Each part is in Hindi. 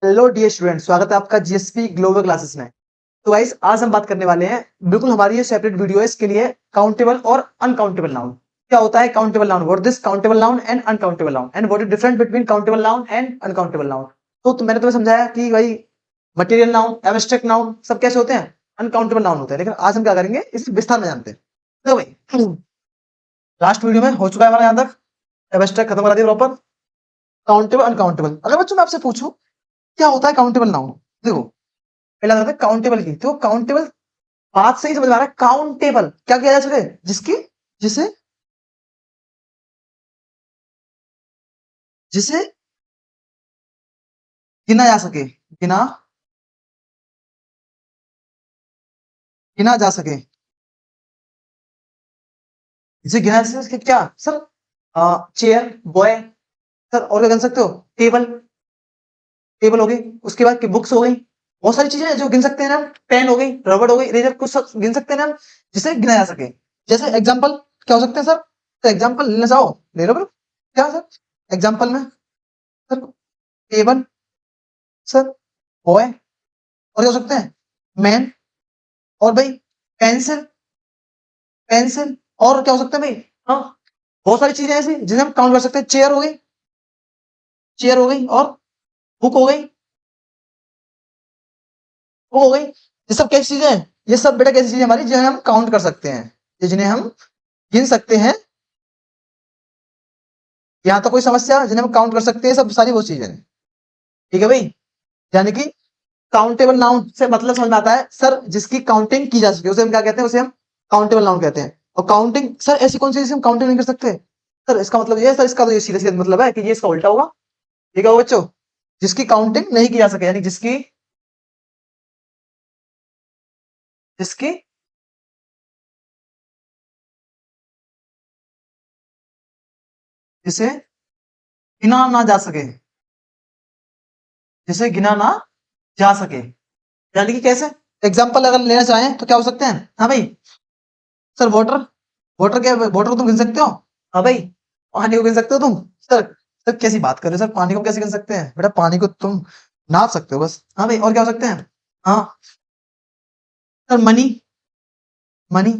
हेलो डियर स्टूडेंट, स्वागत है आपका जीएसपी ग्लोबल क्लासेस में। तो गाइस, आज हम बात करने वाले हैं, बिल्कुल हमारी ये सेपरेट वीडियो है इसके लिए, काउंटेबल और अनकाउंटेबल नाउन। क्या होता है countable noun, what this countable noun and uncountable noun, and what is different between countable noun and uncountable noun. तो मैंने तुम्हें समझाया कि भाई मटेरियल नाउन, एब्स्ट्रैक्ट नाउन सब कैसे होते हैं, अनकाउंटेबल नाउन होते हैं। लेकिन आज हम क्या करेंगे, इस विस्तार में जानते हैं। तो भाई लास्ट वीडियो में हो चुका है हमारा यहाँ तक, एब्स्ट्रैक्ट खत्म करा दिया प्रॉपर, काउंटेबल अनकाउंटेबल। अगर बच्चों मैं आपसे पूछूं क्या होता है काउंटेबल नाउन, देखो पहला आता है काउंटेबल की। तो काउंटेबल बात से ही समझ में आ रहा है, काउंटेबल क्या किया जा सके, जिसकी जिसे जिसे गिना जा सके, गिना गिना जा सके, जिसे गिना जा सके। क्या सर, चेयर, बॉय, सर और क्या गिन सकते हो, टेबल, टेबल हो गई। उसके बाद की बुक्स हो गई, बहुत सारी चीजें हैं जो गिन सकते हैं ना। पेन हो गई, रबड़ हो गई, इरेजर, कुछ सब गिन सकते हैं ना जिसे गिना जा सके। जैसे एग्जाम्पल क्या हो सकते हैं सर, तो एग्जाम्पल लेना चाहो ले लो। क्या सर एग्जाम्पल में, सर टेबल, सर बॉय, और क्या हो सकते हैं, मैन, और भाई पेंसिल, पेंसिल, और क्या हो सकता है भाई, हाँ बहुत सारी चीजें ऐसी जिन्हें हम काउंट कर सकते हैं। चेयर हो गई, चेयर हो गई, और बुक हो गई, वो हो गई। ये सब कैसी चीजें हैं, ये सब बेटा कैसी चीजें हमारी जिन्हें हम काउंट कर सकते हैं, ये जिन्हें हम गिन सकते हैं। यहाँ तो कोई समस्या, जिन्हें हम काउंट कर सकते हैं, सब सारी वो चीजें हैं। ठीक है भाई, यानी कि काउंटेबल नाउन से मतलब समझ में आता है सर जिसकी काउंटिंग की जा सके, उसे हम क्या कहते हैं, उसे हम काउंटेबल नाउन कहते हैं। और काउंटिंग सर ऐसी कौन सी जिसे हम काउंटिंग नहीं कर सकते, सर इसका मतलब ये है सर, इसका तो ये सीधा सीधा मतलब है कि ये इसका उल्टा होगा। ठीक है वो बच्चों, जिसकी काउंटिंग नहीं की जा सके, यानी जिसकी जिसकी जिसे गिना ना जा सके, जिसे गिना ना जा सके, यानी कि कैसे, एग्जाम्पल अगर लेना चाहें तो क्या हो सकते हैं। हाँ भाई सर वाटर, वाटर क्या, वाटर को तुम गिन सकते हो। हाँ भाई पानी को गिन सकते हो तुम। सर सर कैसी बात कर रहे हो सर, पानी को कैसे गिन सकते हैं, बेटा पानी को तुम नाप सकते हो बस। हाँ भाई और क्या हो सकते हैं, हाँ सर मनी, मनी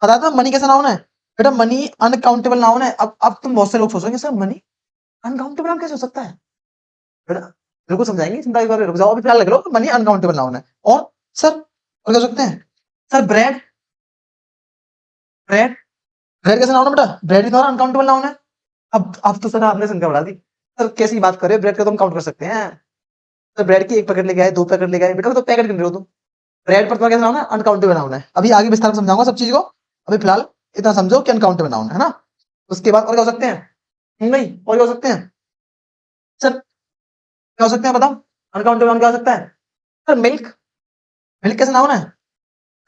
बता दो मनी कैसा नाउन है, बेटा मनी अनकाउंटेबल नाउन है। अब तुम बहुत से लोग सोचोगे सर मनी अनकाउंटेबल नाउन कैसे हो सकता है, बेटा बिल्कुल समझाएंगे, चिंता की रुक जाओ, अभी फिलहाल लग लो मनी अनकाउंटेबल नाउन है। और सर और क्या हो सकते हैं, सर ब्रेड, ब्रेड, ब्रेड कैसा नाउन है बेटा, ब्रेड भी तुम्हारा अनकाउंटेबल नाउन है। अब तो सर आपने संख्या बढ़ा दी, सर कैसी बात कर रहे हो, ब्रेड का तुम काउंट कर सकते हैं। तो ब्रेड की एक पैकेट लेके आए, दो पैकेट लेके आए, बेटा तो पैकेट गिन रहे हो तुम। ब्रेड पर तुम्हारा कैसा नाउन है, अनकाउंटेबल नाउन है। अभी आगे विस्तार में समझाऊंगा सब चीज को, अभी फिलहाल इतना समझो कि अनकाउंटेबल नाउन है ना। उसके बाद और क्या हो सकते हैं, नहीं और क्या हो सकते हैं सर, क्या हो सकते हैं बताओ, अनकाउंटेबल नाउन क्या हो सकता है, सर मिल्क, मिल्क कैसा नाउन है,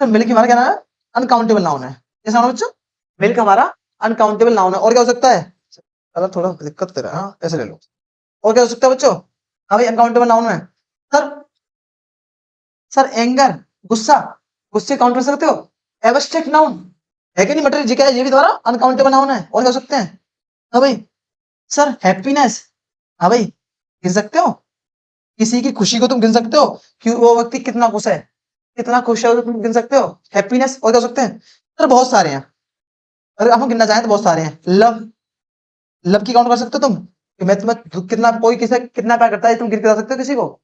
सर मिल्क हमारा क्या नाम है, अनकाउंटेबल नाउन है। कैसा नाउन है बच्चों, मिल्क हमारा अनकाउंटेबल नाउन है। और क्या हो सकता है, अगर थोड़ा दिक्कत दे रहा है, हाँ ऐसे ले लो। और क्या हो सकता है बच्चों, हाँ भाई अनकाउंटेबल नाउन है सर, सर एंगर, गुस्सा, गुस्से काउंट कर सकते हो, एब्स्ट्रैक्ट नाउन है कि नहीं, मटेरियल जी का ये भी द्वारा अनकाउंटेबल नाउन है। और क्या हो सकते हैं, हाँ भाई सर हैप्पीनेस, हाँ भाई गिन सकते हो, किसी की खुशी को तुम गिन सकते हो कि वो व्यक्ति कितना खुश है, कितना खुश है वो तुम गिन सकते हो, हैप्पीनेस। और क्या हो सकते हैं सर, बहुत सारे हैं, अगर हम गिनना चाहें तो बहुत सारे हैं। लव, लव की काउंट कर सकते हो तुम, कि मैं तुम्हें कितना, कोई किसी कितना प्यार करता है तुम गिन के बता सकते हो किसी को।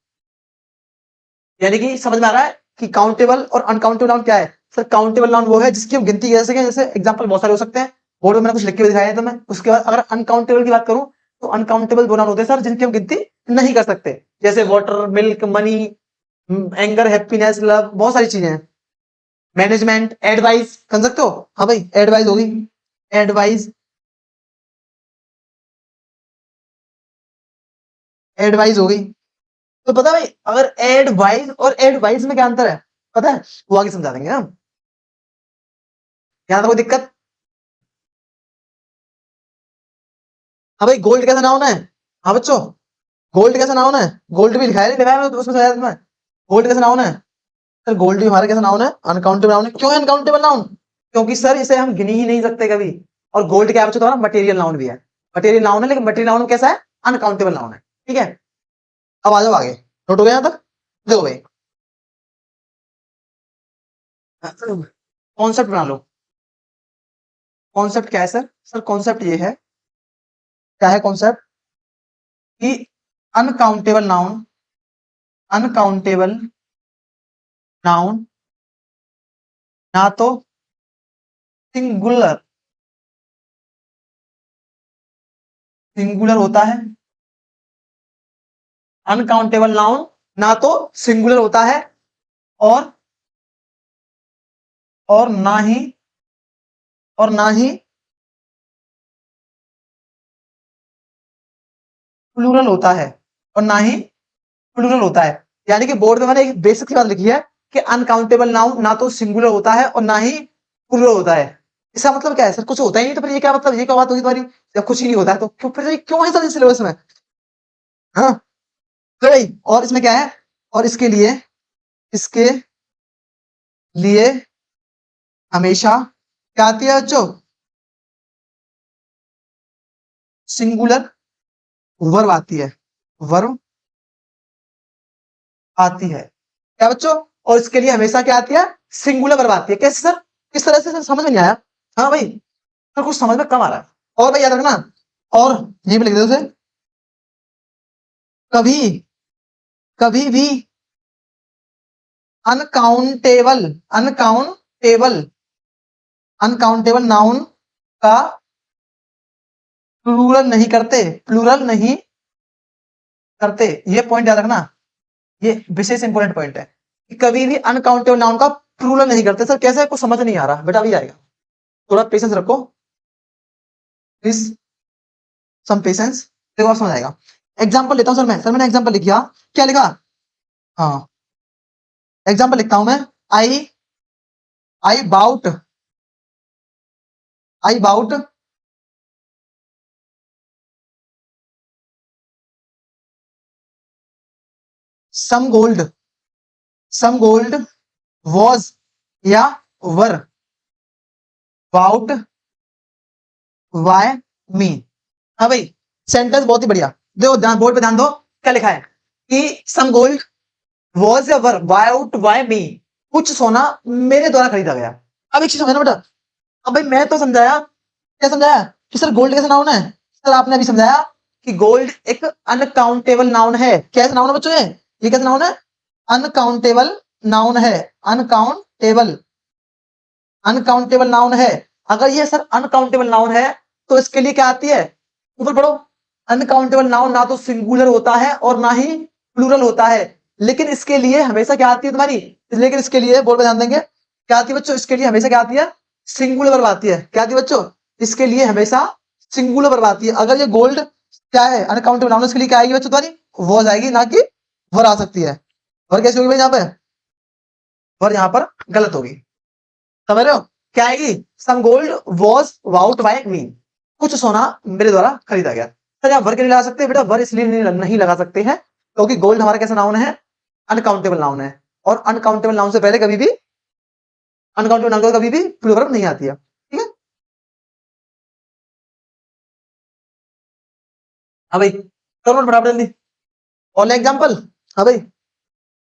यानी कि समझ में आ रहा है कि काउंटेबल और अनकाउंटेबल नाउन क्या है। सर काउंटेबल नाउन वो है जिसकी हम गिनती कर सके, जैसे एग्जांपल बहुत सारे हो सकते हैं, बोर्ड में मैंने कुछ लिख के दिखाया है तो मैं। उसके बाद अगर अनकाउंटेबल की बात करूं तो अनकाउंटेबल वो नाउन होते हैं सर जिनकी हम गिनती नहीं कर सकते, जैसे water, milk, money, anger, happiness, love, बहुत सारी चीजें हैं। मैनेजमेंट, एडवाइस कर सकते हो, हाँ भाई एडवाइस होगी, एडवाइस, एडवाइस हो गई। तो पता है भाई अगर एडवाइस और एडवाइस में क्या अंतर है, पता है वो आगे समझा देंगे हम, यहाँ तो कोई दिक्कत। हाँ भाई गोल्ड कैसा नाउन है, हाँ बच्चों गोल्ड कैसा नाउन है, गोल्ड भी लिखा है, नहीं लिखा है उसमें शायद में, गोल्ड कैसा नाउन है, सर गोल्ड भी हमारा कैसा नाउन है, अनकाउंटेबल नाउन है। क्यों है अनकाउंटेबल नाउन, क्योंकि सर इसे हम गिन ही नहीं सकते कभी। और गोल्ड क्या है बच्चों, तुम्हारा मटेरियल नाउन भी है, मटेरियल नाउन है, लेकिन मटेरियल नाउन कैसा है, अनकाउंटेबल नाउन है। ठीक है अब आ जाओ आगे, नोट हो गया यहां तक? देखो भाई, कॉन्सेप्ट बना लो। कॉन्सेप्ट क्या है सर? सर कॉन्सेप्ट ये है, क्या है कॉन्सेप्ट, कि अनकाउंटेबल नाउन, अनकाउंटेबल नाउन ना तो सिंगुलर, सिंगुलर होता है, अनकाउंटेबल नाउन ना तो सिंगुलर होता है, और और ना ही और ना ही प्लूरल होता है, और ना ही प्लूरल होता है। यानी कि बोर्ड में मैंने एक बेसिक सी बात लिखी है कि अनकाउंटेबल नाउन ना तो सिंगुलर होता है और ना ही प्लूरल होता है। इसका मतलब क्या है सर? कुछ होता ही नहीं तो फिर ये क्या मतलब, ये क्या बात होगी तुम्हारी? जब कुछ ही नहीं होता है तो क्यों, फिर ये क्यों है सर सिलेबस में? हाँ, तो भाई और इसमें क्या है, और इसके लिए हमेशा क्या आती है बच्चों? सिंगुलर वर्ब आती है, वर्ब आती है, क्या बच्चों? और इसके लिए हमेशा क्या आती है? सिंगुलर वर्ब आती है। कैसे सर? किस तरह से सर? समझ में नहीं आया। हाँ भाई, सर कुछ समझ में कम आ रहा है। और भाई याद रखना, और ये भी लिख दो उसे, कभी कभी भी अनकाउंटेबल, अनकाउंटेबल अनकाउंटेबल नाउन का प्लूरल नहीं करते, प्लूरल नहीं करते। ये पॉइंट याद रखना, ये विशेष इंपॉर्टेंट पॉइंट है कि कभी भी अनकाउंटेबल नाउन का प्लूरल नहीं करते। सर कैसे? कुछ समझ नहीं आ रहा बेटा, अभी आएगा, थोड़ा पेशेंस रखो प्लीज, सम पेशेंस, देखो आप समझ आएगा। एग्जांपल लेता हूं सर मैं, सर मैंने एग्जांपल लिख दिया, क्या लिखा? हाँ, एग्जांपल लिखता हूं मैं, I I bought I bought some gold, some gold was या वर बाउट वाई मी। हाँ भाई, सेंटेंस बहुत ही बढ़िया, देखो ध्यान, बोर्ड पे ध्यान दो, क्या लिखा है कि सम गोल्ड वॉज या वर बाउट वाई मी, कुछ सोना मेरे द्वारा खरीदा गया। अब एक चीज समझना बेटा, अब भाई मैं तो समझाया, क्या समझाया कि सर गोल्ड कैसा नाउन है? सर आपने अभी समझाया कि गोल्ड एक अनकाउंटेबल नाउन है। कैसा नाउन है बच्चों? ये कैसा नाउन है? अनकाउंटेबल नाउन है, अनकाउंटेबल, अनकाउंटेबल नाउन है। अगर ये सर अनकाउंटेबल नाउन है तो इसके लिए क्या आती है? ऊपर पढ़ो, अनकाउंटेबल नाउन ना तो सिंगुलर होता है और ना ही प्लूरल होता है, लेकिन इसके लिए हमेशा क्या आती है तुम्हारी? लेकिन इसके लिए बोर्ड पे ध्यान देंगे, क्या आती है बच्चों? इसके लिए हमेशा क्या आती है? सिंगुलर वर्ब आती है। क्या आती है बच्चों? इसके लिए हमेशा सिंगुलर वर्ब आती है। अगर ये गोल्ड क्या है, अनकाउंटेबल नाउन, इसके लिए क्या आएगी बच्चों तुम्हारी? वॉज आएगी, ना कि वर आ सकती है। वर कैसी होगी भाई यहाँ पे? वर यहाँ पर गलत होगी, समझ रहे हो? क्या आएगी? सम गोल्ड वॉज वाउट बाय मी, कुछ सोना मेरे द्वारा खरीदा गया। सर यहाँ वर के नहीं लगा सकते बेटा, वर इसलिए नहीं लगा सकते हैं क्योंकि गोल्ड हमारा कैसा नाउन है? अनकाउंटेबल नाउन है, और अनकाउंटेबल नाउन से पहले कभी भी, अनकाउंटेबल नाउन कभी भी प्लूरल नहीं आती है, ठीक है? हाँ भाई, करो नोट फटाफट जल्दी। ऑनलाइन एग्जाम्पल, हाँ भाई,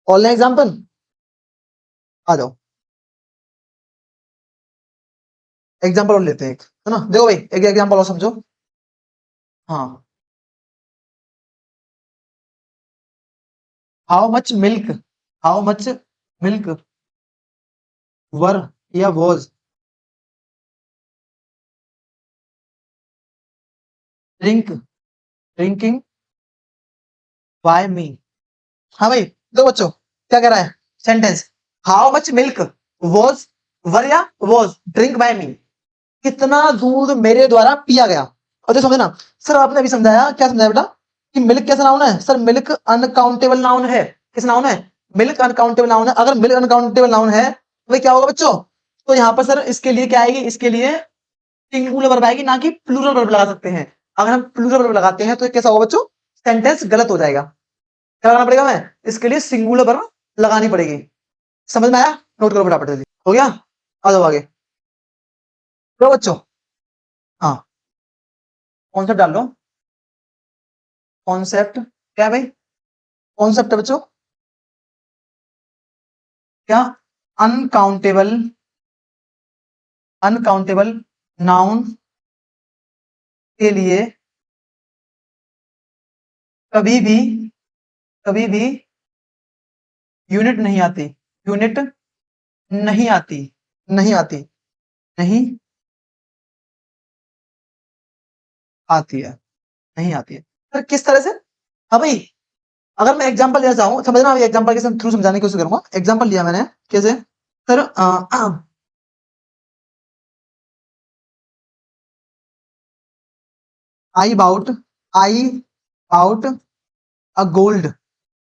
ऑनलाइन एग्जाम्पल आ जाओ, एग्जाम्पल और लेते हैं एक, है ना? देखो भाई, एक एग्जाम्पल और समझो। हाँ, how much milk, how much milk were या was drink drinking by me. हाँ भाई, दो बच्चों, क्या कह रहा है sentence? How much milk was, were या वॉज ड्रिंक बाय मी, कितना दूध मेरे द्वारा पिया गया। और जो समझना, सर आपने अभी समझाया, क्या समझाया बेटा? कि मिल्क कैसा नाउन है? सर मिल्क अनकाउंटेबल नाउन है। किस नाउन है? मिल्क अनकाउंटेबल नाउन है। अगर मिल्क अनकाउंटेबल नाउन है तो क्या होगा बच्चों? तो यहाँ पर सर इसके लिए क्या आएगी? इसके लिए सिंगुलर वर्ब आएगी, ना कि प्लूरल वर्ब लगा सकते हैं। अगर हम प्लूरल वर्ब लगाते हैं तो कैसा होगा बच्चों? सेंटेंस गलत हो जाएगा। क्या करना पड़ेगा? मैं इसके लिए सिंगुलर वर्ब लगानी पड़ेगी। समझ में आया? नोट करो फटाफट जल्दी, हो गया? आ जाओ आगे, तो बच्चों, हाँ, कॉन्सेप्ट डाल लो। कॉन्सेप्ट क्या है भाई? कॉन्सेप्ट है बच्चों, क्या अनकाउंटेबल नाउन के लिए कभी भी यूनिट नहीं आती, यूनिट नहीं आती, नहीं आती, नहीं आती है, नहीं आती है। सर किस तरह से? हाँ भाई, अगर मैं एग्जांपल देना चाहूँ, समझना, एग्जांपल के थ्रू समझाने की कोशिश करूंगा। एग्जांपल लिया मैंने, कैसे sir? I bought I bought a gold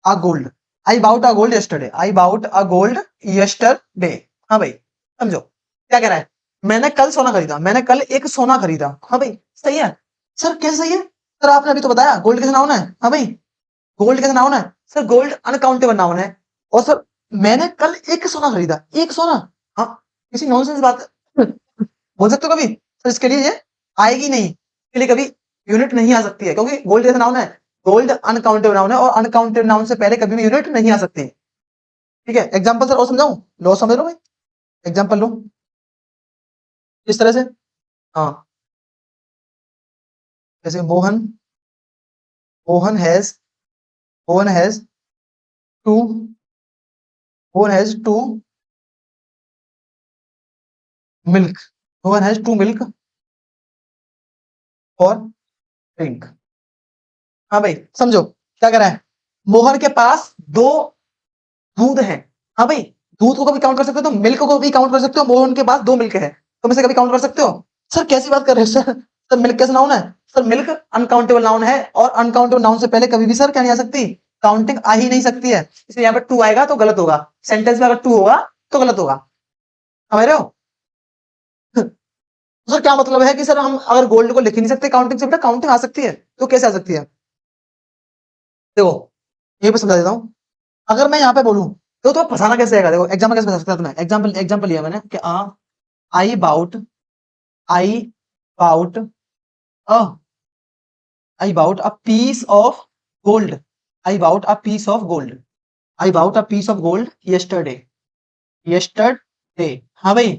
a gold I bought a gold yesterday, I bought a gold yesterday. हाँ भाई, समझो क्या कह रहा है? मैंने कल सोना खरीदा, मैंने कल एक सोना खरीदा। हाँ भाई, सही है। सर कैसे सही है? सर आपने अभी तो बताया गोल्ड कैसे नाउन है। हाँ भाई, गोल्ड कैसे नाउन है? सर गोल्ड अनकाउंटेबल नाउन है। और सर मैंने कल एक सोना खरीदा, एक सोना। हाँ, किसी नॉनसेंस बात बोल सकते हो कभी? सर इसके लिए ये आएगी नहीं, इसके लिए कभी यूनिट नहीं आ सकती है, क्योंकि गोल्ड कैसे नाउन है? गोल्ड अनकाउंटेबल नाउन है, और अनकाउंटेबल नाउन से पहले कभी भी यूनिट नहीं आ सकती। ठीक है, एग्जांपल सर और समझाऊं? लो समझ लो भाई, एग्जांपल लो इस तरह से। हाँ, जैसे Mohan has Mohan has to Mohan has to milk Mohan has to milk for drink. हाँ भाई, समझो क्या कह रहा है? मोहन के पास दो दूध है। हाँ भाई, दूध को कभी काउंट कर सकते हो, तो मिल्क को भी काउंट कर सकते हो। मोहन के पास दो मिल्क है, तुम इसे कभी काउंट कर सकते हो? सर कैसी बात कर रहे हो सर? सर मिल्क कैसे नाउन है? सर मिल्क अनकाउंटेबल नाउन है, और अनकाउंटेबल नाउन से पहले कभी भी सर क्या नहीं आ सकती? काउंटिंग आ ही नहीं सकती है। इसलिए यहाँ पे टू आएगा तो गलत होगा, सेंटेंस में अगर टू होगा तो गलत होगा। समझ रहे हो? तो सर क्या मतलब है कि सर हम अगर गोल्ड को लिख ही नहीं सकते काउंटिंग से? बेटा काउंटिंग आ सकती है, तो कैसे आ सकती है? देखो, ये भी समझा देता हूँ। अगर मैं यहाँ पे बोलूं तो फंसाना कैसे आएगा? देखो एग्जाम्पल कैसे फंसा सकता है तुम्हें? एग्जाम्पल लिया मैंने कि I bought I bought a I bought a piece of gold I bought a piece of gold I bought a piece of gold yesterday yesterday. हाँ भाई,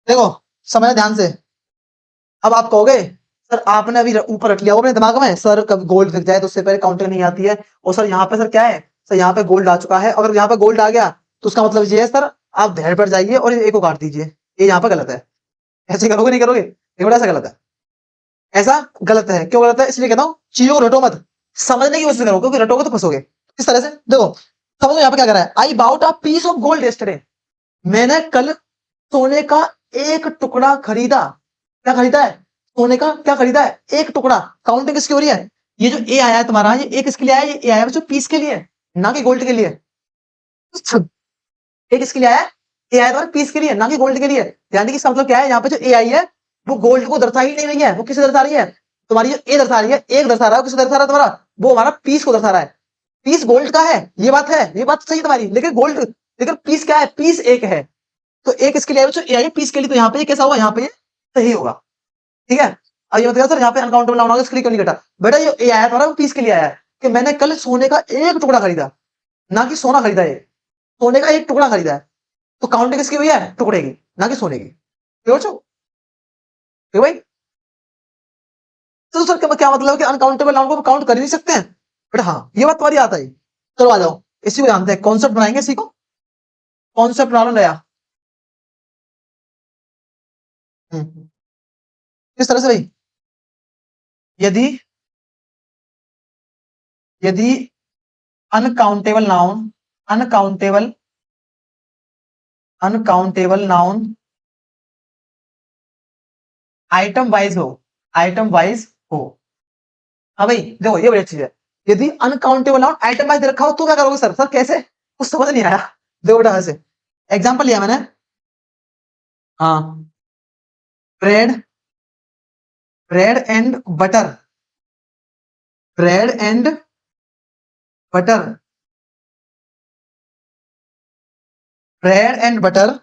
देखो समझना ध्यान से। अब आप कहोगे सर आपने अभी ऊपर रख लिया वो अपने दिमाग में, सर कब गोल्ड दिख जाए तो उससे पहले काउंटिंग नहीं आती है। और सर यहाँ पे सर क्या है? सर यहाँ पे गोल्ड आ चुका है, अगर यहाँ पे गोल्ड आ गया तो उसका मतलब ये है सर आप धैर्य पर जाइए और एक को काट दीजिए। ये यहाँ पे गलत है। ऐसे करोगे नहीं करोगे? ये बड़ा ऐसा गलत है, ऐसा गलत है। क्यों गलत है? इसलिए कहता हूँ चीजों को रटो मत, समझने की कोशिश करो, क्योंकि रटोगे तो फंसोगे। किस तरह से? देखो समझो यहाँ पे क्या कर रहा है। I bought a piece of gold yesterday, मैंने कल सोने का एक टुकड़ा खरीदा। क्या खरीदा है? सोने का क्या खरीदा है? एक टुकड़ा। काउंटिंग किसकी हो रही है? ये जो ए आया है तुम्हारा, ये ए किसके लिए आया है? ये ए आया है जो पीस के लिए, ना कि गोल्ड के लिए। ए किसके लिए आया है? ए आया तुम्हारे पीस के लिए, ना कि गोल्ड के लिए। ध्यान देखिए इसका मतलब क्या है? यहाँ पे जो ए आई है वो गोल्ड को दर्शा ही नहीं रही है, वो किसे दर्शा रही है? तुम्हारी जो ए दर्शा रही है, एक दर्शा रहा है, किसे दर्शा रहा है तुम्हारा? वो हमारा पीस को दर्शा रहा है। पीस गोल्ड का है, ये बात है, ये बात सही है तुम्हारी, लेकिन गोल्ड, लेकिन पीस क्या है? पीस एक है। तो एक इसके लिए जो ए आई पीस के लिए, तो यहाँ पे ये कैसा होगा? यहाँ पे ये सही होगा। ठीक है। अब ये बताया सर यहाँ पे अनकाउंटेबल नाउन होगा, इसके लिए क्यों नहीं घटा? बेटा ये ए आया तुम्हारा वो पीस के लिए आया है कि मैंने कल सोने का एक टुकड़ा खरीदा, ना कि सोना खरीदा। ये सोने का एक टुकड़ा खरीदा है, तो काउंटिंग किसकी हुई है? टुकड़े की, ना कि सोने की। क्यों बच्चों? क्यों भाई? तो सर क्या मतलब है कि अनकाउंटेबल नाउन को काउंट कर ही नहीं सकते हैं? बेटा हाँ, ये बात तुम्हारी आता है। चलो आ जाओ, इसी को जानते हैं, कॉन्सेप्ट बनाएंगे इसी को। कॉन्सेप्ट बना लो नया। किस तरह से भाई? यदि यदि uncountable noun uncountable uncountable noun item wise हो, आइटम वाइज हो। हाँ भाई देखो ये बड़ी चीज है। यदि अनकाउंटेबल नाउन आइटम वाइज रखा हो तो क्या करोगे सर? सर कैसे? कुछ समझ नहीं आया। देखो बेटा ऐसे एग्जांपल लिया मैंने। हाँ, bread bread and butter bread and butter bread and butter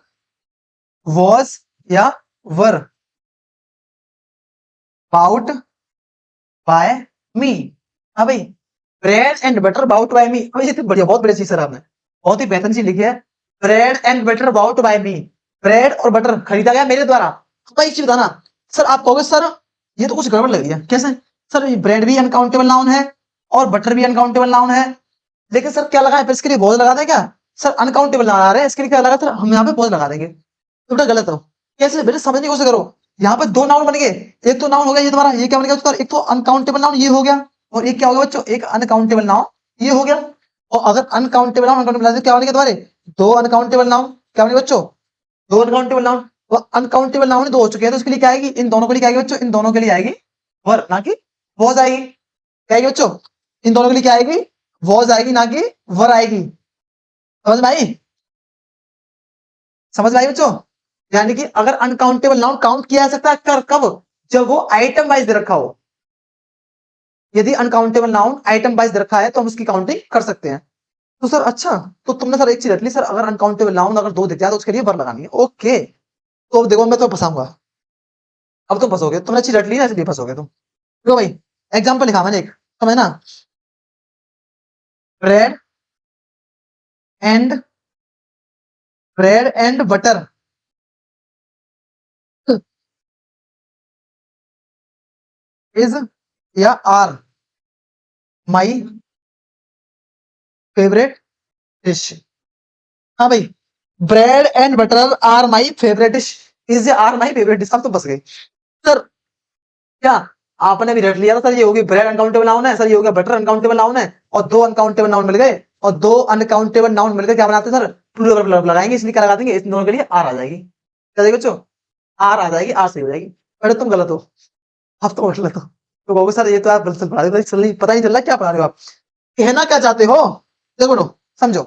was या वर बाउट बाय मी। हाँ भाई, bread and butter bought by me. अभी ये तो बढ़िया, बहुत बढ़िया चीज सर आपने बहुत ही बेहतरीन चीज लिखी है। Bread and butter bought by me, bread और बटर खरीदा गया मेरे द्वारा। तो एक चीज बताना सर, आप कहोगे सर ये तो कुछ गड़बड़ लग रही है, कैसे सर, ब्रेड भी अनकाउंटेबल नाउन है और बटर भी अनकाउंटेबल नाउन है, लेकिन सर क्या लगा है फिर इसके लिए बहुत लगा दें क्या? सर अनकाउंटेबल नाउन आ रहे हैं, इसके लिए क्या लगा सर, हम यहाँ पे बहुत लगा देंगे, तो बेटा गलत हो। कैसे बेटा समझने की कोशिश करो, यहाँ पे दो नाउन बन गए, एक तो नाउन हो गया ये तुम्हारा, ये क्या बन गया उसका, एक तो अनकाउंटेबल नाउन ये हो गया, और एक क्या हो गया बच्चों, एक अनकाउंटेबल नाउन ये हो गया। और अगर अनकाउंटेबल नाउन अनकाउंटेबल नाउन क्या बनेगा तुम्हारे, दो अनकाउंटेबल नाउन, क्या बनेगा बच्चों, दो अनकाउंटेबल नाउन। वो अनकाउंटेबल नाउन दो हो चुके हैं, तो इसके लिए क्या आएगी, इन दोनों के लिए क्या आएगी बच्चों, इन दोनों के लिए आएगी वर, ना कि वॉज आएगी। क्या आएगी बच्चों, इन दोनों के लिए क्या आएगी, वॉज आएगी ना कि वर आएगी। समझ में आई, समझ में आई बच्चों? यानी कि अगर अनकाउंटेबल नाउन काउंट किया जा सकता है कर कब, जब वो आइटम वाइज दे रखा हो। यदि अनकाउंटेबल नाउन आइटम वाइज दे रखा है तो हम उसकी काउंटिंग कर सकते हैं। तो सर अच्छा, तो तुमने सर एक चीज रख ली सर, अगर अनकाउंटेबल नाउन अगर दो दिख जाए तो उसके लिए वर लगानी है, ओके। तो अब देखो मैं तो फंसाऊंगा, अब तुम फंसोगे, तुमने चीज रख ली ना इसलिए फंसोगे तुम। देखो भाई, एग्जाम्पल लिखा मैंने एक, समझ ना, bread and bread and butter is या आर माई फेवरेट डिश। हाँ भाई, bread and butter are my favourite dish, is are my favourite dish. अब तो बस गए सर, क्या आपने भी रट लिया था सर, ये होगी ब्रेड अनकाउंटेबल नाउन है, सर ये हो गया बटर अनकाउंटेबल नाउन है, और दो अनकाउंटेबल नाउन मिल गए, और दो अनकाउंटेबल नाउन मिल गए क्या बनाते हैं सर, प्लूरल लगाएंगे, इसलिए क्या लगा देंगे, इस दोनों के लिए आर आ जाएगी। क्या देगा बच्चों, आर आ जाएगी, आर सही हो जाएगी। बट तुम गलत हो, अब तो गलत हो, तो कहोगे सर ये तो आप गलत पढ़ा रहे हो, पता नहीं चल रहा क्या पढ़ा रहे हो आप, कहना क्या चाहते हो। देखो बेटो समझो,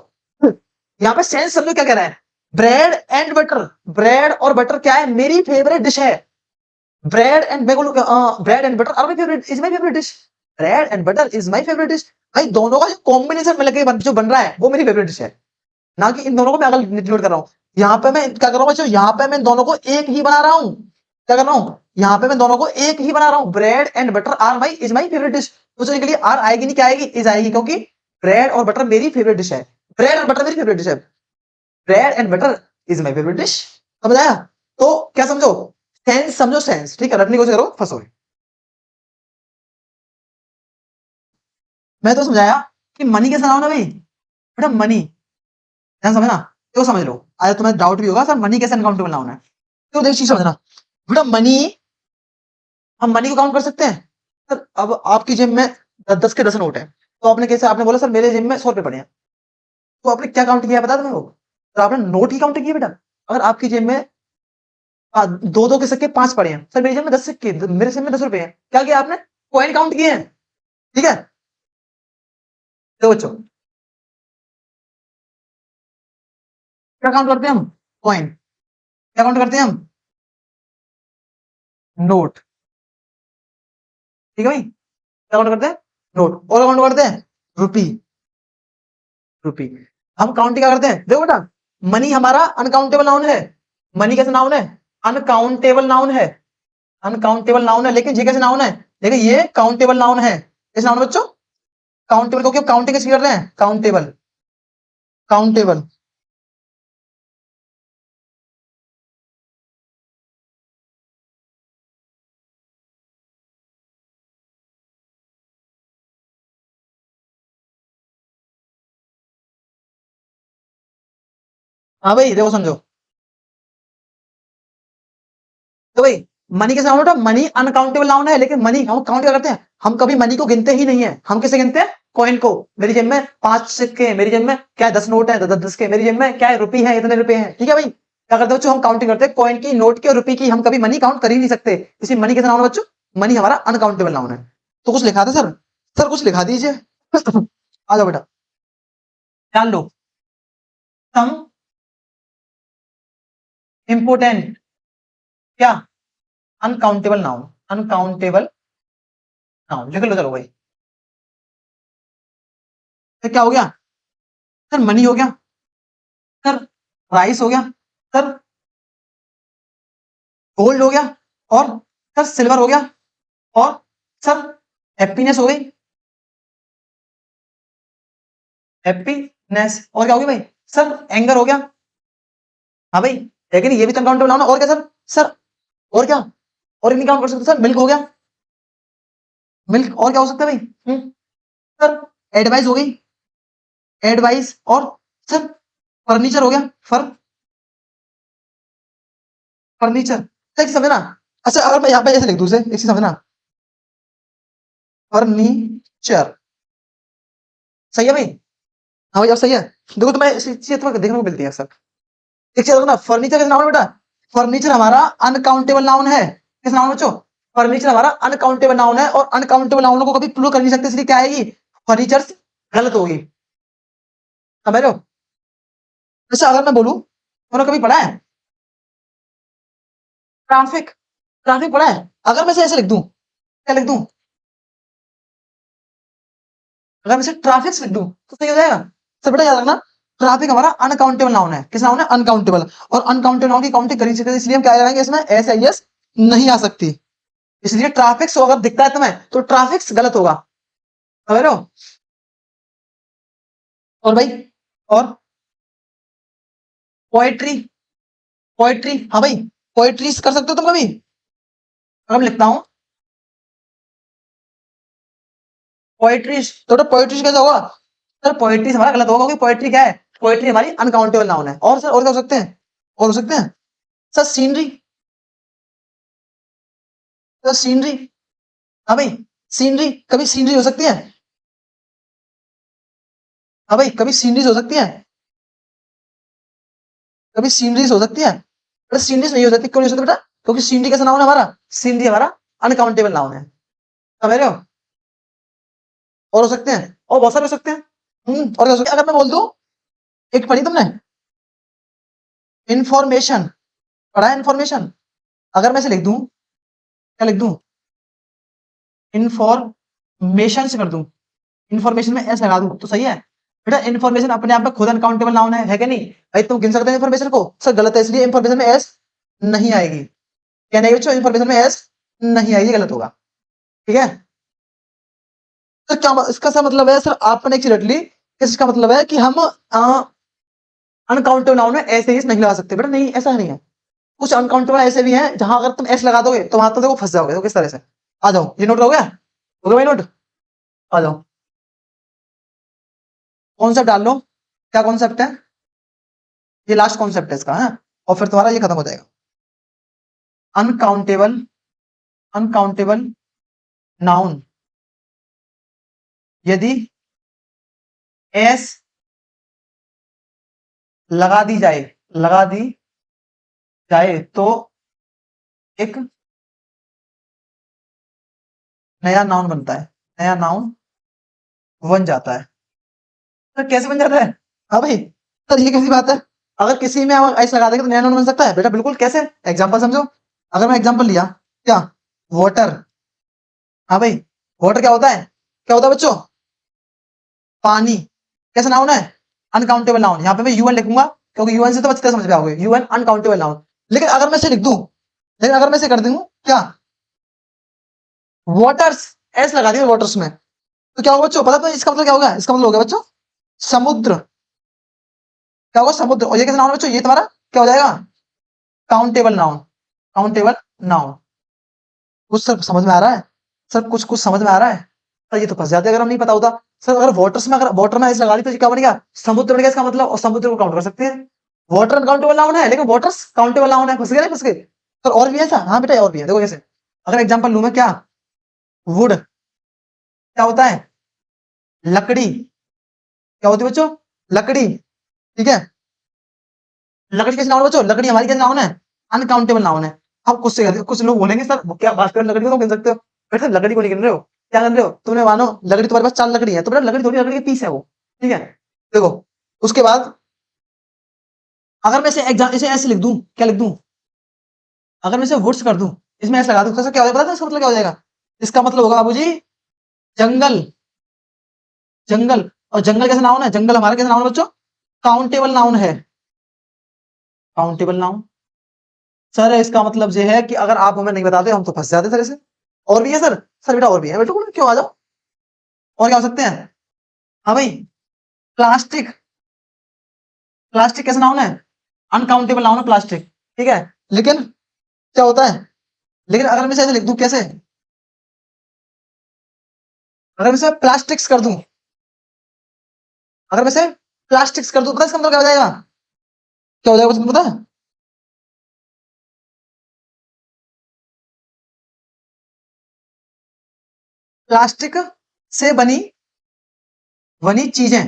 यहाँ पे सेंस समझो क्या कह रहा है, ब्रेड एंड बटर, ब्रेड और बटर क्या है, मेरी फेवरेट डिश है। Bread and bread and butter are my favourite, is my favourite dish, bread and butter is my favourite dish. भाई दोनों का जो कॉम्बिनेशन मिलकर जो बन रहा है वो मेरी फेवरेट डिश है, ना कि इन दोनों को मैं अगर इंक्लूड कर रहा हूँ। यहाँ पे मैं क्या कर रहा हूँ बच्चों, यहाँ पे मैं दोनों को एक ही बना रहा हूँ, क्या कर रहा हूँ, यहाँ पे मैं दोनों को एक ही बना रहा हूँ, bread and butter are my is my favourite dish. तो उसके लिए आर आएगी नहीं, क्या आएगी, इज आएगी, क्योंकि ब्रेड और बटर मेरी फेवरेट डिश है, ब्रेड और बटर मेरी फेवरेट डिश है, bread and butter is my favourite dish. समझ आया? तो क्या समझो, सेंस समझो, सेंस, ठीक है, रटने की कोशिश करो, फंसोगे। मैं तो समझाया कि मनी कैसे नाउन है भाई, बेटा मनी, ध्यान समझना, तो समझ लो, आज तुम्हें डाउट भी होगा सर मनी कैसे अनकाउंटेबल नाउन है, तो देख चीज समझना, बेटा मनी, हम मनी को काउंट कर सकते हैं। सर अब आपकी जेब में 10 के 10 नोट है, तो आपने कैसे, आपने बोला सर मेरे जेब में 100 रुपए पड़े हैं, तो आपने क्या काउंट किया बता दो, तो आपने नोट ही काउंट किया बेटा। अगर आपकी जेब में दो दो के सिक्के 5 पड़े हैं, सर मेरी जेब में 10 सिक्के, मेरे जेब में 10 रुपए हैं, क्या किया आपने, कॉइन काउंट किए हैं, ठीक है। तो बच्चों क्या काउंट करते हैं हम, कॉइन, क्या काउंट करते हैं हम, नोट, ठीक है भाई, क्या काउंट करते हैं, नोट, और काउंट करते हैं रुपी, रुपी। हम काउंटिंग क्या करते हैं, देखो बेटा, मनी हमारा अनकाउंटेबल नाउन है, मनी कैसे नाउन है, अनकाउंटेबल नाउन है, अनकाउंटेबल नाउन है, लेकिन ये कैसे नाउन है, लेकिन ये काउंटेबल नाउन है, कैसे नाउन है बच्चों, काउंटेबल, क्योंकि काउंटिंग कैसे कर रहे हैं, काउंटेबल, काउंटेबल। हाँ भाई देखो समझो, तो भाई मनी कैसे नाउन होता है, मनी अनकाउंटेबल नाउन है, लेकिन मनी हम काउंट क्या करते हैं, हम कभी मनी को गिनते ही नहीं है, हम किसे गिनते हैं, कॉइन को। मेरी जेब में 5 सिक्के हैं, मेरी जेब में क्या है, 10 नोट है, 10 10 के, मेरी जेब में क्या है, रुपी है, इतने रुपए हैं, ठीक है भाई। क्या करते हैं बच्चों, हम काउंटिंग करते हैं कॉइन की, नोट की और रुपी की, हम कभी मनी काउंट कर ही नहीं सकते, इसी मनी कैसे नाउन है बच्चों, मनी हमारा अनकाउंटेबल नाउन है। तो कुछ लिखा था सर, सर कुछ लिखा दीजिए आ जाओ बेटा, ध्यान लो, सम इंपोर्टेंट, क्या, अनकाउंटेबल नाउन, अनकाउंटेबल नाउन लिख लो, चलो भाई, फिर क्या हो गया, सर मनी हो गया, सर राइस हो गया, सर गोल्ड हो गया, और सर सिल्वर हो गया, और सर हैप्पीनेस हो गई, हैप्पीनेस, और क्या हो गया भाई, सर एंगर हो गया, हाँ भाई, है कि नहीं, ये भी तो अनकाउंटेबल नाउन है। और क्या सर? सर और क्या? और नहीं काउंट कर सकते सर? मिल्क हो गया, मिल्क। और क्या हो सकता है भाई? सर एडवाइस हो गई, एडवाइस। और सर फर्नीचर हो गया, फर्नीचर। एक समझना। अच्छा अगर मैं यहाँ पे ऐसे लिख दूं, इसे एक चीज समझना, फर्नीचर। सही है भाई? हाँ भाई अब सही है। देखो तुम्हें इस चीज तुम्हें देखने को मिलती है सर। एक चीज देखो ना, फर्नीचर किस नाउन है बेटा? फर्नीचर हमारा अनकाउंटेबल नाउन है। किस नाउन बच्चों? फर्नीचर हमारा अनकाउंटेबल नाउन है, और अनकाउंटेबल नाउन को कभी प्लूरल कर नहीं सकते, इसलिए क्या आएगी? फर्नीचर गलत होगी। समझ रहे हो? जैसे अगर मैं बोलूं, तुमने कभी पढ़ा है ट्रैफिक? ट्रैफिक पढ़ा है? अगर मैं ऐसे लिख दूं, क्या लिख दूं? अगर मैं इसे ट्रैफिक लिख दूं तो सही हो जाएगा। सब बेटा याद रखना, ट्रैफिक हमारा अनकाउंटेबल नाउन है। किस नाउन है? अनकाउंटेबल। और अनकाउंटेबल नाउन की काउंटिंग कर नहीं सकते, इसलिए हम क्या लगाएंगे इसमें? एस आई एस नहीं आ सकती। इसलिए ट्रैफिक्स अगर दिखता है तुम्हें तो ट्रैफिक्स गलत होगा। समझ रहे हो? और भाई, और पोएट्री, पोएट्री। हाँ भाई, पोएट्री कर सकते हो तुम कभी? अगर मैं लिखता हूँ पोएट्री, तो पोएट्री कैसा होगा? सर पोएट्री हमारा गलत होगा, क्योंकि पोएट्री क्या है? पोएट्री हमारी अनकाउंटेबल नाउन है। और सर और क्या हो सकते हैं? और हो सकते हैं सर सीनरी। Sir scenery. हाँ भाई, सीनरी, कभी सीनरी हो सकती है? हाँ भाई, कभी सीनरीज हो सकती है? कभी सीनरीज हो सकती है? बेटा सीनरीज नहीं हो सकती, क्यों नहीं हो सकती बेटा? क्योंकि सीनरी कैसा नाउन है हमारा? सीनरी हमारा अनकाउंटेबल नाउन है। समझ रहे हो? और हो सकते हैं, और बहुत सारे हो सकते हैं। और क्या हो सकता है? अगर मैं बोल दूं, एक पढ़ी तुमने इंफॉर्मेशन? पढ़ा है इंफॉर्मेशन? अगर मैं इसे लिख दूं, क्या लिख दूं? इंफॉर्मेशन से कर दूं, इन्फॉर्मेशन में एस लगा दूं तो सही है? बेटा इन्फॉर्मेशन अपने आप में खुद अनकाउंटेबल नाउन है कि नहीं? भाई तुम गिन सकते हो इन्फॉर्मेशन को? सर गलत है, इसलिए इन्फॉर्मेशन में एस नहीं आएगी। क्या नहीं बच्चों? इन्फॉर्मेशन में एस नहीं आएगी, गलत होगा। ठीक है? तो क्या इसका सा मतलब है सर, आपने एक चीज रट ली, इसका मतलब है कि हम अनकाउंटेबल नाउन में ऐसे ही नहीं लगा सकते। बेटा नहीं, ऐसा नहीं है। कुछ अनकाउंटेबल ऐसे भी हैं जहां अगर तुम एस लगा दोगे तो वहां तो देखो फंस जाओगे। तो किस तरह से? आ जाओ, ये नोट हो गया? हो गया भाई नोट? आ जाओ, कॉन्सेप्ट डाल लो। क्या कॉन्सेप्ट है? ये लास्ट कॉन्सेप्ट है इसका है, और फिर तुम्हारा ये खत्म हो जाएगा। अनकाउंटेबल, अनकाउंटेबल नाउन यदि एस लगा दी जाए, लगा दी जाए तो एक नया नाउन बनता है, नया नाउन बन जाता है। तो कैसे बन जाता है? हाँ भाई, सर ये कैसी बात है? अगर किसी में हम ऐसे लगा देंगे तो नया नाउन बन सकता है? बेटा बिल्कुल। कैसे? एग्जांपल समझो। अगर मैं एग्जांपल लिया, क्या? वाटर। हाँ भाई, वाटर क्या होता है? क्या होता है बच्चों? पानी। कैसा नाउन है? Uncountable noun. यहाँ पे मैं यूएन लिखूंगा, क्योंकि यूएन से तो अच्छी तरह समझ में आओगे, यूएन अनकाउंटेबल नाउन। लेकिन अगर मैं इसे लिख दूं, लेकिन अगर मैं इसे कर दूं क्या? वाटर्स, एस लगा दिया वाटर्स में, तो क्या होगा बच्चों? पता है इसका मतलब क्या होगा? इसका मतलब होगा बच्चों समुद्र। क्या होगा? समुद्र। और ये कैसा नाउन है बच्चों? ये तुम्हारा क्या हो जाएगा? Countable noun, countable noun. कुछ सर समझ में आ रहा है? सर कुछ कुछ समझ में आ रहा है? सर ये तो फंस जाते अगर हम नहीं पता होता। सर अगर वाटर्स में, अगर वाटर में एस लगा दी तो ये क्या बन गया? समुद्र बन गया। इसका मतलब, और समुद्र को काउंट कर सकते हैं। वाटर अनकाउंटेबल नाउन है, लेकिन वाटर्स काउंटेबल नाउन है। फंस गए, नहीं फंस गए? सर और भी है ऐसा? हाँ बेटा और भी है, देखो कैसे। अगर एग्जांपल लूं मैं, क्या? वुड क्या होता है? लकड़ी। क्या होती है बच्चों? लकड़ी। ठीक है? लकड़ी कैसे नाउन है बच्चों? लकड़ी हमारी क्या नाउन है? अनकाउंटेबल नाउन है। अब कुछ से कुछ लोग बोलेंगे सर क्या बात कर, लकड़ी को तो गिन सकते हो। बेटा लकड़ी को नहीं गिन रहे हो। क्या गिन रहे हो तुमने? मानो लकड़ी तुम्हारे पास 4 लकड़ी है, तो बेटा लकड़ी थोड़ी, लकड़ी के पीस है वो। ठीक है? देखो, उसके बाद अगर मैं इसे एग्जाम इसे ऐसे लिख दूं, क्या लिख दूं? अगर मैं इसे वुड्स कर दूं, इसमें ऐसे लगा दूं, तो क्या हो जाएगा? पता है इसका मतलब क्या हो जाएगा? इसका मतलब होगा बाबूजी जंगल, जंगल। और जंगल कैसे नाउन है? जंगल हमारा कैसे नाउन है बच्चों? काउंटेबल नाउन है, काउंटेबल नाउन। सर इसका मतलब ये है कि अगर आप हमें नहीं बताते हम तो फंस जाते सर इसे। और भी है सर? सर बेटा और भी है, बेटा क्यों? आ जाओ। और क्या हो सकते हैं? हाँ भाई, प्लास्टिक। प्लास्टिक कैसा नाउन है? अनकाउंटेबल नाउन है प्लास्टिक, ठीक है। लेकिन क्या होता है, लेकिन अगर मैं इसे ऐसे लिख दूं, कैसे, अगर मैं इसे प्लास्टिक्स कर दूं, अगर मैं इसे प्लास्टिक्स कर दूं, पता है इसका मतलब क्या हो जाएगा, क्या हो जाएगा तुमको पता है? प्लास्टिक से बनी बनी चीजें।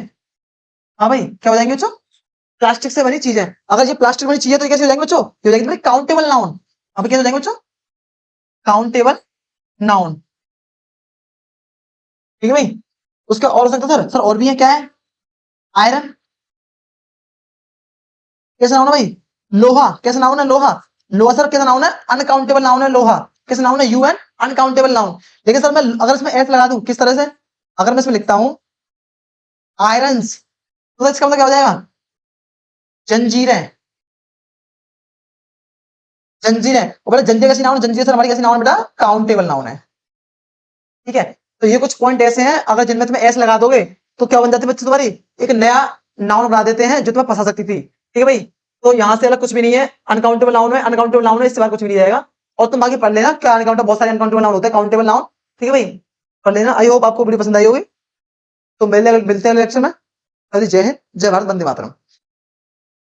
हाँ भाई, क्या हो जाएंगे बच्चों? प्लास्टिक से बनी चीजें। अगर ये प्लास्टिक बनी चीजें तो ये कैसे हो जाएंगे बच्चों? ये हो जाएंगे काउंटेबल नाउन। अब कैसे हो जाएंगे बच्चों? काउंटेबल नाउन, ठीक है भाई। उसका और हो सकता है सर और भी है, क्या है? आयरन, कैसा नाउन है भाई? लोहा, कैसा नाउन है? लोहा, लोहा सर कैसा नाउन है? अनकाउंटेबल नाउन है लोहा, कैसा नाउन है? UN, uncountable noun. लेकिन सर मैं अगर इसमें एस लगा दूं, किस तरह से, अगर मैं इसमें लिखता हूं आयरन्स, तो इसका मतलब क्या हो जाएगा? जंजीरें, जंजीरें। और बेटा जंजीर कैसी नाउन है? जंजीर सर हमारी कैसी नाउन है बेटा? काउंटेबल नाउन है, ठीक है। तो ये कुछ पॉइंट ऐसे हैं, अगर जिनमें तुम्हें एस लगा दोगे तो क्या बन जाती है बच्चे तुम्हारी, एक नया नाउन बना देते हैं जो तुम्हें फंसा सकती थी, ठीक है भाई। तो यहाँ से अलग कुछ भी नहीं है, अनकाउंटेबल नाउन है, अनकाउंटेबल नाउन है, इससे बाहर कुछ भी नहीं जाएगा। और तुम बाकी पढ़ लेना क्या अनकाउंटेबल, बहुत सारे अनकाउंटेबल नाउन होते हैं, काउंटेबल नाउन, ठीक है भाई। पढ़ लेना। आई होप आपको वीडियो पसंद आई होगी। तो मिलते हैं अगले लेक्चर में। जय हिंद, जय भारत, वंदे मातरम।